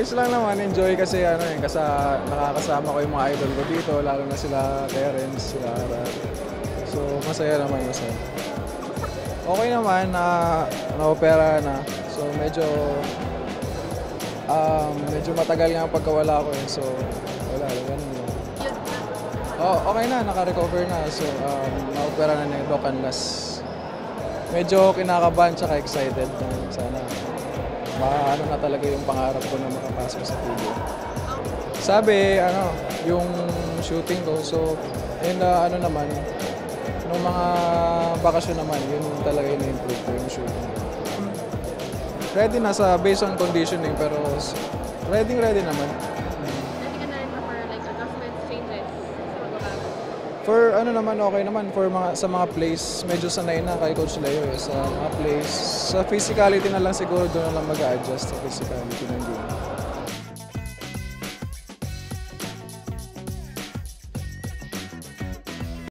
ayos lang naman, enjoy kasi nakakasama ko yung mga idol ko dito, lalo na sila Terence, sila Arat. So masaya naman, masaya. Okay naman, na-opera na. So medyo matagal nga ang pagkawala ko eh. So wala, ganun lang. Okay na, naka-recover na. So na-opera na ni Doc Anlas. Medyo kinakabahan tsaka excited. Sana maano na talaga yung pangarap ko na makapasok sa TV. Sabi, yung shooting ko, so, yun naman, nung mga bakasyon naman, yun talaga yung na-improve ko yung shooting ko. Ready na based on conditioning, pero ready naman. Hindi ka na rin for like adjustments, changes sa pagbabago? For naman, okay naman. Sa mga plays, medyo sanay na kay Coach Leo eh. Sa mga plays, sa physicality na lang siguro doon na lang mag-a-adjust sa physicality ng game.